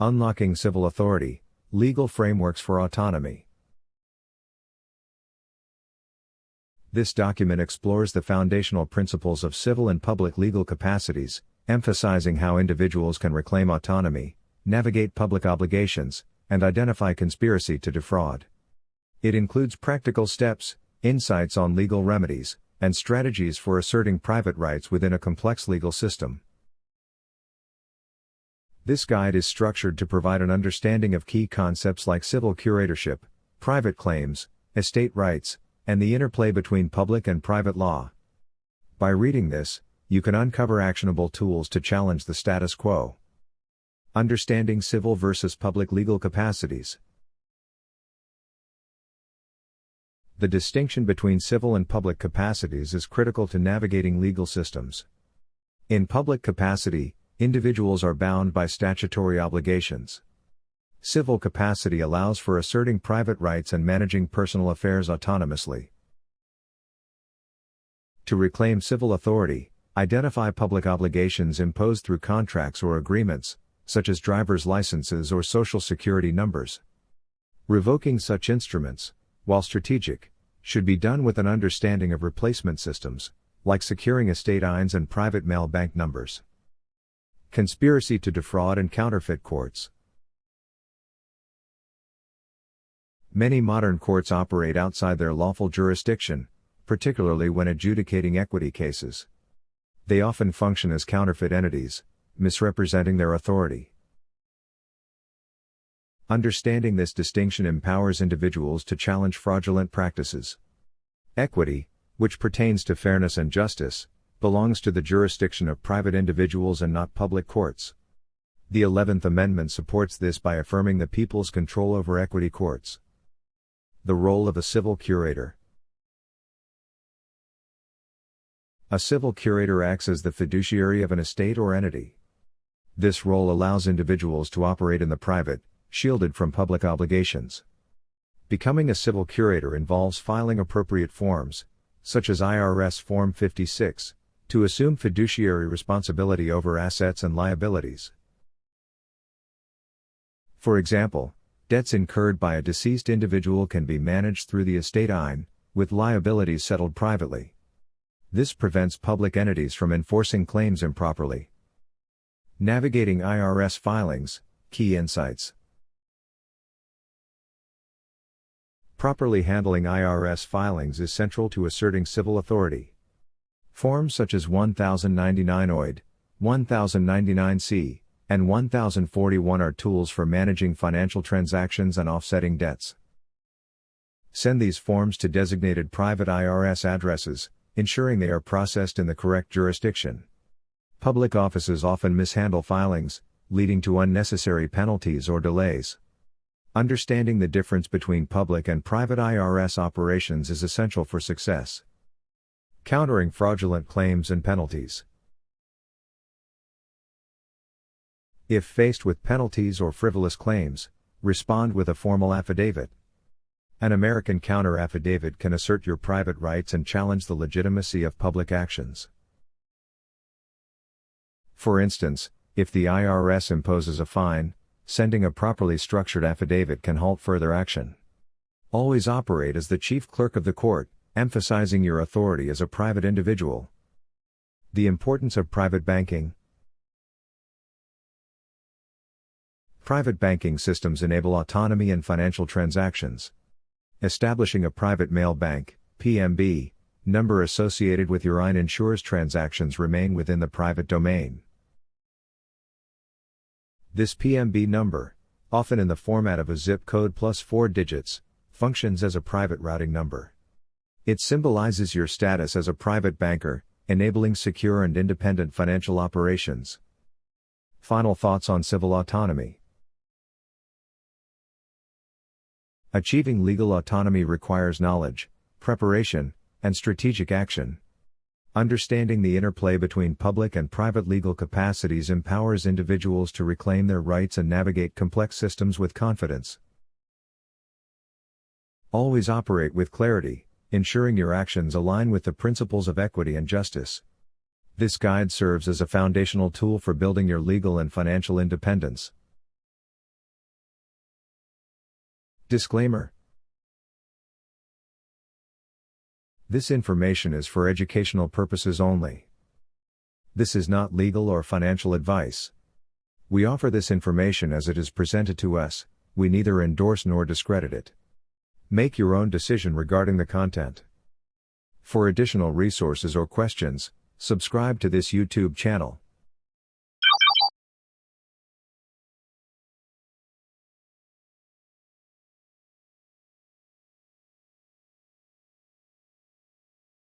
Unlocking Civil Authority, Legal Frameworks for Autonomy. This document explores the foundational principles of civil and public legal capacities, emphasizing how individuals can reclaim autonomy, navigate public obligations, and identify conspiracy to defraud. It includes practical steps, insights on legal remedies, and strategies for asserting private rights within a complex legal system. This guide is structured to provide an understanding of key concepts like civil curatorship, private claims, estate rights, and the interplay between public and private law. By reading this, you can uncover actionable tools to challenge the status quo. Understanding civil versus public legal capacities. The distinction between civil and public capacities is critical to navigating legal systems. In public capacity, individuals are bound by statutory obligations. Civil capacity allows for asserting private rights and managing personal affairs autonomously. To reclaim civil authority, identify public obligations imposed through contracts or agreements, such as driver's licenses or social security numbers. Revoking such instruments, while strategic, should be done with an understanding of replacement systems, like securing estate INs and private mail bank numbers. Conspiracy to defraud and counterfeit courts. Many modern courts operate outside their lawful jurisdiction, particularly when adjudicating equity cases. They often function as counterfeit entities, misrepresenting their authority. Understanding this distinction empowers individuals to challenge fraudulent practices. Equity, which pertains to fairness and justice, belongs to the jurisdiction of private individuals and not public courts. The 11th Amendment supports this by affirming the people's control over equity courts. The role of a civil curator. A civil curator acts as the fiduciary of an estate or entity. This role allows individuals to operate in the private, shielded from public obligations. Becoming a civil curator involves filing appropriate forms, such as IRS Form 56, to assume fiduciary responsibility over assets and liabilities. For example, debts incurred by a deceased individual can be managed through the estate IN, with liabilities settled privately. This prevents public entities from enforcing claims improperly. Navigating IRS filings, key insights. Properly handling IRS filings is central to asserting civil authority. Forms such as 1099 OID, 1099-C, and 1041 are tools for managing financial transactions and offsetting debts. Send these forms to designated private IRS addresses, ensuring they are processed in the correct jurisdiction. Public offices often mishandle filings, leading to unnecessary penalties or delays. Understanding the difference between public and private IRS operations is essential for success. Countering fraudulent claims and penalties. If faced with penalties or frivolous claims, respond with a formal affidavit. An American counter affidavit can assert your private rights and challenge the legitimacy of public actions. For instance, if the IRS imposes a fine, sending a properly structured affidavit can halt further action. Always operate as the chief clerk of the court, emphasizing your authority as a private individual. The importance of private banking. Private banking systems enable autonomy in financial transactions. Establishing a private mail bank, PMB, number associated with your IN ensures transactions remain within the private domain. This PMB number, often in the format of a zip code plus 4 digits, functions as a private routing number. It symbolizes your status as a private banker, enabling secure and independent financial operations. Final thoughts on civil autonomy. Achieving legal autonomy requires knowledge, preparation, and strategic action. Understanding the interplay between public and private legal capacities empowers individuals to reclaim their rights and navigate complex systems with confidence. Always operate with clarity, ensuring your actions align with the principles of equity and justice. This guide serves as a foundational tool for building your legal and financial independence. Disclaimer. This information is for educational purposes only. This is not legal or financial advice. We offer this information as it is presented to us, we neither endorse nor discredit it. Make your own decision regarding the content. For additional resources or questions, subscribe to this YouTube channel.